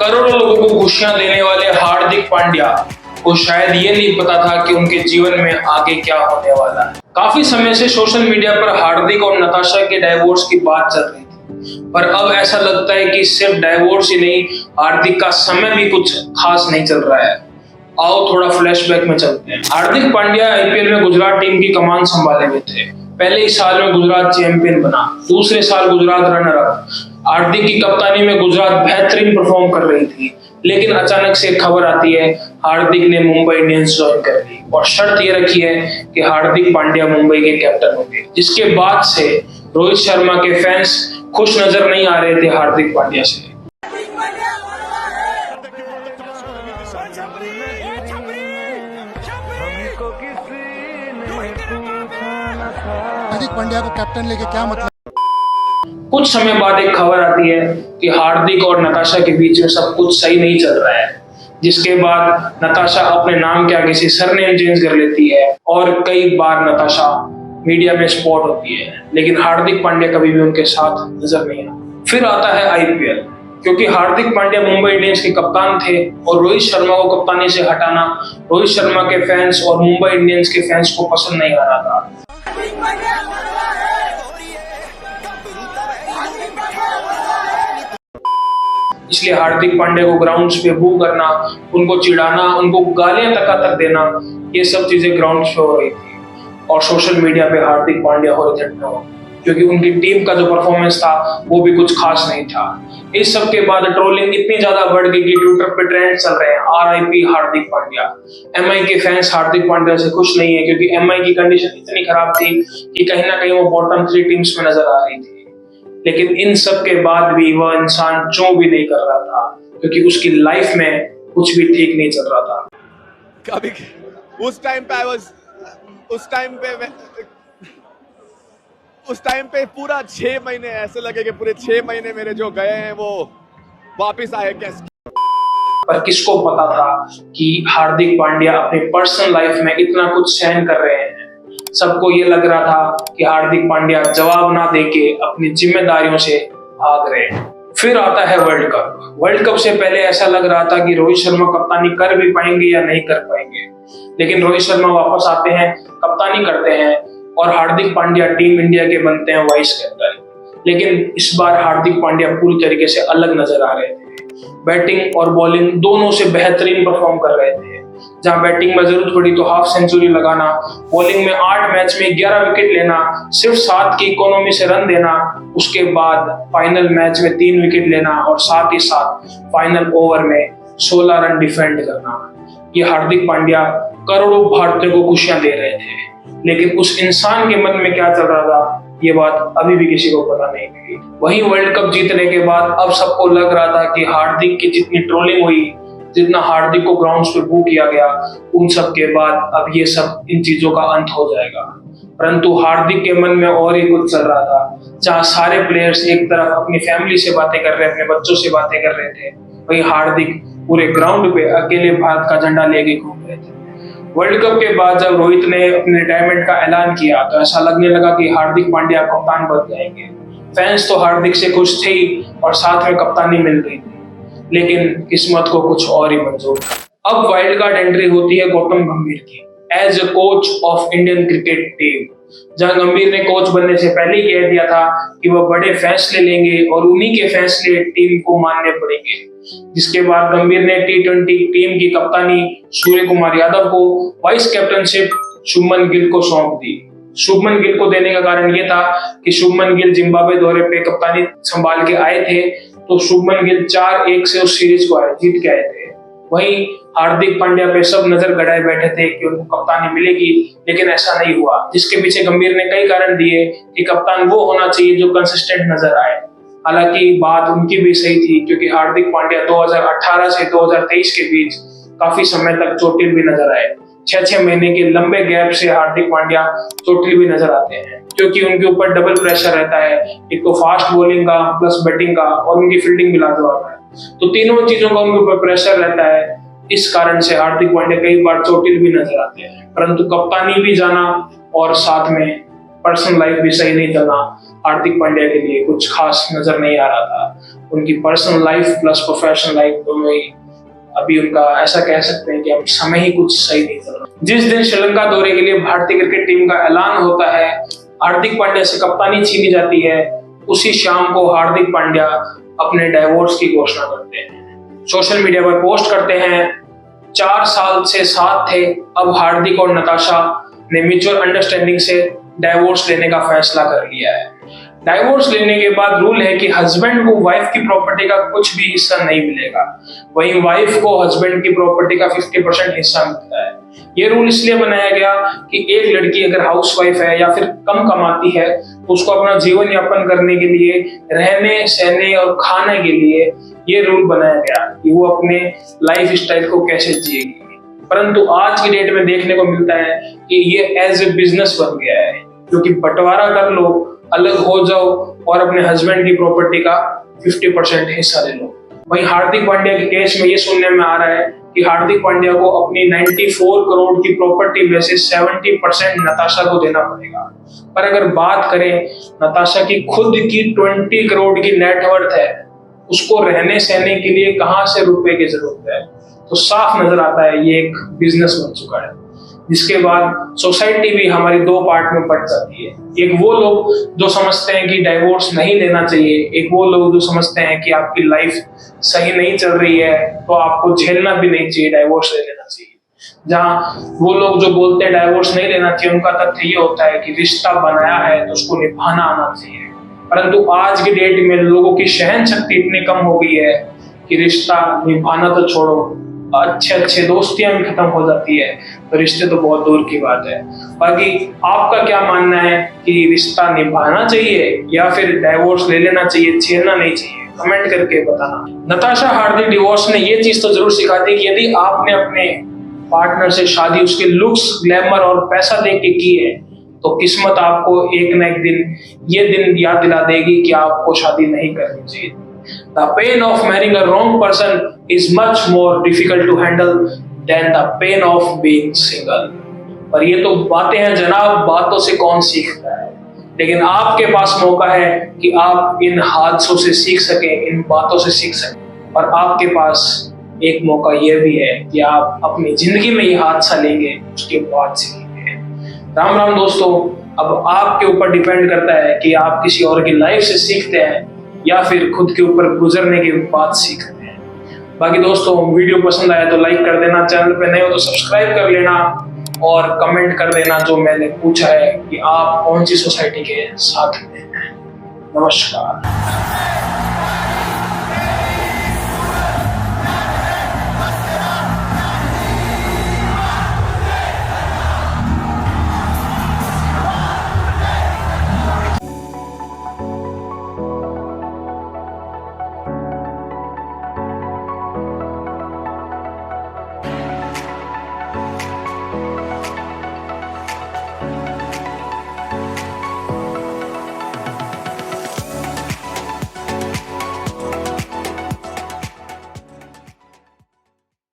करोड़ों लोगों को खुशियां देने वाले हार्दिक पांड्या को शायद ये नहीं पता था कि उनके जीवन में आगे क्या होने वाला है। काफी समय से सोशल मीडिया पर हार्दिक और नताशा के डाइवोर्स की बात चल रही थी, पर अब ऐसा लगता है कि सिर्फ डाइवोर्स ही नहीं, हार्दिक का समय भी कुछ खास नहीं चल रहा है। आओ थोड़ा फ्लैशबैक में चलते हैं। हार्दिक पांड्या आईपीएल में गुजरात टीम की कमान संभाले हुए थे। पहले ही साल में गुजरात चैंपियन बना, दूसरे साल गुजरात रनर अप। हार्दिक की कप्तानी में गुजरात बेहतरीन परफॉर्म कर रही थी, लेकिन अचानक से खबर आती है हार्दिक ने मुंबई इंडियंस ज्वाइन कर ली और शर्त ये रखी है कि हार्दिक पांड्या मुंबई के कैप्टन होंगे। जिसके बाद से रोहित शर्मा के फैंस खुश नजर नहीं आ रहे थे हार्दिक पांड्या से। हार्दिक पांड्या को कैप्टन लेके क्या मतलब? कुछ समय बाद एक खबर आती है कि हार्दिक और नताशा के बीच में सब कुछ सही नहीं चल रहा है, जिसके बाद नताशा अपने नाम के आगे से सरनेम चेंज कर लेती है और कई बार नताशा मीडिया में स्पॉट होती है, लेकिन हार्दिक पांड्या कभी भी उनके साथ नजर नहीं आता। फिर आता है आईपीएल, क्योंकि हार्दिक पांड्या मुंबई इंडियंस के कप्तान थे और रोहित शर्मा को कप्तानी से हटाना रोहित शर्मा के फैंस और मुंबई इंडियंस के फैंस को पसंद नहीं आ रहा था। इसलिए हार्दिक पांड्या को ग्राउंड्स पे बू करना, उनको चिढ़ाना, उनको गालियां तक देना, ये सब चीजें ग्राउंड्स पे हो रही थी और सोशल मीडिया पे हार्दिक पांड्या हो रहे थे, क्योंकि उनकी टीम का जो परफॉर्मेंस था वो भी कुछ खास नहीं था। इस सब के बाद ट्रोलिंग इतनी ज्यादा बढ़ गई कि ट्विटर पे ट्रेंड चल रहे हैं आरआईपी हार्दिक पांड्या। एमआई के फैंस हार्दिक पांड्या से खुश नहीं है, क्योंकि एमआई की कंडीशन इतनी खराब थी कि कहीं ना कहीं वो बॉटम 3 टीम्स में नजर आ रही थी। लेकिन इन सब के बाद भी वह इंसान जो भी नहीं कर रहा था, क्योंकि उसकी लाइफ में कुछ भी ठीक नहीं चल रहा था। कभी उस टाइम पे पूरा 6 महीने ऐसे लगे कि पूरे 6 महीने मेरे जो गए हैं वो वापस आए कैसे। पर किसको पता था कि हार्दिक पांड्या अपनी पर्सनल लाइफ में इतना कुछ सहन कर रहे हैं। सबको ये लग रहा था कि हार्दिक पांड्या जवाब ना देके अपनी जिम्मेदारियों से भाग रहे हैं। फिर आता है वर्ल्ड कप। वर्ल्ड कप से पहले ऐसा लग रहा था कि रोहित शर्मा कप्तानी कर भी पाएंगे या नहीं कर पाएंगे, लेकिन रोहित शर्मा वापस आते हैं, कप्तानी करते हैं और हार्दिक पांड्या टीम इंडिया के बनते हैं वाइस कैप्टन। लेकिन इस बार हार्दिक पांड्या पूरी तरीके से अलग नजर आ रहे थे। बैटिंग और बॉलिंग दोनों से बेहतरीन परफॉर्म कर रहे थे। जहां बैटिंग में जरूरत पड़ी तो हाफ सेंचुरी लगाना, बॉलिंग में 8 मैच में 11 विकेट लेना, सिर्फ 7 की इकोनॉमी से रन देना, उसके बाद फाइनल मैच में 3 विकेट लेना और साथ ही साथ फाइनल ओवर में 16 रन डिफेंड करना। ये हार्दिक पांड्या करोड़ों भारतीयों को खुशियां दे रहे थे, लेकिन उस इंसान के मन में क्या चल रहा था ये बात अभी भी किसी को पता नहीं लगी। वहीं वर्ल्ड कप जीतने के बाद अब सबको लग रहा था कि हार्दिक की जितनी ट्रोलिंग हुई, जितना हार्दिक को ग्राउंड्स पे बू किया गया, उन सब के बाद अब ये सब इन चीजों का अंत हो जाएगा। परंतु हार्दिक के मन में और ही कुछ चल रहा था। जहां सारे प्लेयर्स एक तरफ अपनी फैमिली से बातें कर रहे, अपने बच्चों से बातें कर रहे थे, वहीं हार्दिक पूरे ग्राउंड पे अकेले भारत का झंडा लेके घूम रहे थे। वर्ल्ड कप के बाद जब रोहित ने अपने रिटायरमेंट का ऐलान किया तो ऐसा लगने लगा कि हार्दिक पांड्या कप्तान बन जाएंगे। फैंस तो हार्दिक से खुश थे ही और साथ में कप्तानी मिल गई थी, लेकिन किस्मत को कुछ और ही मंजूर था। अब वाइल्ड कार्ड एंट्री होती है गौतम गंभीर की as a coach of Indian cricket team. जहां गंभीर ने कोच बनने से पहले ही कह दिया था कि वह बड़े फैसले लेंगे और उन्हीं के फैसले टीम को मानने पड़ेंगे। जिसके बाद गंभीर ने T20 टीम की कप्तानी सूर्य कुमार यादव को, वाइस कैप्टनशिप शुभमन गिल को सौंप दी। शुभमन गिल को देने का कारण यह था कि शुभमन गिल जिम्बाब्वे दौरे पे कप्तानी संभाल के आए थे, तो शुभमन गिल 4-1 से उस सीरीज को जीत के आए थे। वहीं हार्दिक पांड्या पे सब नजर गड़ाए बैठे थे कि उनको कप्तानी मिलेगी, लेकिन ऐसा नहीं हुआ। जिसके पीछे गंभीर ने कई कारण दिए कि कप्तान वो होना चाहिए जो कंसिस्टेंट नजर आए। हालांकि बात उनकी भी सही थी, क्योंकि हार्दिक पांड्या 2018 से 2023 के बीच काफी समय तक चोटिल भी नजर आए। 6-6 महीने के लंबे गैप से हार्दिक पांड्या चोटिल भी नजर आते हैं, क्योंकि उनके ऊपर डबल प्रेशर रहता है, एक तो फास्ट बॉलिंग का प्लस बैटिंग का, और उनकी फील्डिंग भी लाजवाब है, तो तीनों चीजों का उनके ऊपर प्रेशर रहता है। इस कारण से हार्दिक पांड्या कई बार चोटिल भी नजर आते हैं, परंतु कप्तानी भी जाना और साथ में पर्सनल लाइफ भी सही नहीं चलना हार्दिक पांड्या के लिए कुछ खास नजर नहीं आ रहा था। उनकी personal life plus professional life दोनों ही अभी उनका ऐसा कह सकते हैं कि अब समय ही कुछ सही नहीं चल रहा। जिस दिन श्रीलंका दौरे के लिए भारतीय क्रिकेट टीम का ऐलान होता है, हार्दिक पांड्या से कप्तानी छीनी जाती है, उसी शाम को हार्दिक पांड्या अपने डाइवोर्स की घोषणा करते हैं। सोशल मीडिया पर पोस्ट करते हैं 4 साल से साथ थे, अब हार्दिक और नताशा ने म्यूचुअल अंडरस्टैंडिंग से डाइवोर्स लेने का फैसला कर लिया है। डाइवोर्स लेने के बाद रूल है कि हस्बैंड को वाइफ की प्रॉपर्टी का कुछ भी हिस्सा नहीं मिलेगा, वहीं वाइफ को हस्बैंड की प्रॉपर्टी का 50% हिस्सा मिलता है। ये रूल इसलिए बनाया गया कि एक लड़की अगर हाउसवाइफ है या फिर कम कमाती है तो उसको अपना जीवन यापन करने के लिए, रहने सहने और खाने के लिए ये रूल बनाया गया कि वो अपने लाइफ स्टाइल को कैसे जिएगी। परंतु आज की डेट में देखने को मिलता है कि ये एज ए बिजनेस बन गया है, क्योंकि बंटवारा कर लो, अलग हो जाओ और अपने हस्बैंड की प्रॉपर्टी का 50% हिस्सा ले लो। वहीं हार्दिक पांड्या के केस में ये सुनने में आ रहा है कि हार्दिक पांड्या को अपनी 94 करोड़ की प्रॉपर्टी में से 70% नताशा को देना पड़ेगा। पर अगर बात करें नताशा की खुद की 20 करोड़ की नेटवर्थ है, उसको रहने सहने के लिए कहां से रुपए की जरूरत है, तो साफ नजर आता है ये एक बिजनेस बन चुका है। जिसके बाद सोसाइटी भी हमारी 2 पार्ट में बट जाती है। एक वो लोग जो समझते हैं कि डाइवोर्स नहीं लेना चाहिए, एक वो लोग जो समझते हैं कि आपकी लाइफ सही नहीं चल रही है तो आपको झेलना भी नहीं चाहिए, डाइवोर्स ले लेना चाहिए। जहाँ वो लोग जो बोलते हैं डाइवोर्स नहीं लेना चाहिए, उनका तथ्य ये होता है कि रिश्ता बनाया है तो उसको निभाना आना चाहिए। परंतु आज की डेट में लोगों की सहन शक्ति इतनी कम हो गई है कि रिश्ता निभाना तो छोड़ो, अच्छे दोस्तियां भी खत्म हो जाती है, तो रिश्ते तो बहुत दूर की बात है। बाकी आपका क्या मानना है कि रिश्ता निभाना चाहिए या फिर डाइवोर्स ले लेना चाहिए, झेलना नहीं चाहिए? कमेंट करके बताना। नताशा हार्दिक डिवोर्स ने ये चीज तो जरूर सिखा दी कि यदि आपने अपने पार्टनर से शादी उसके लुक्स, ग्लैमर और पैसा देख के की है तो किस्मत आपको एक न एक दिन ये दिन याद दिला देगी कि आपको शादी नहीं करनी चाहिए। The pain of marrying a wrong person is much more difficult to handle than the pain of being single. पर ये तो बातें हैं जनाब, बातों से कौन सीखता है, लेकिन आपके पास मौका है कि आप इन हादसों से सीख सके, इन बातों से सीख सके। और आपके पास एक मौका ये भी है कि आप अपनी जिंदगी में ये हादसा लेंगे, उसके बाद सीखेंगे। राम राम दोस्तों, अब आपके ऊपर डिपेंड करता है कि आप किसी और की लाइफ से सीखते हैं या फिर खुद के ऊपर गुजरने के बाद सीखते हैं। बाकी दोस्तों, वीडियो पसंद आया तो लाइक कर देना, चैनल पे नए हो तो सब्सक्राइब कर लेना और कमेंट कर देना जो मैंने पूछा है कि आप कौन सी सोसाइटी के साथ में हैं। नमस्कार।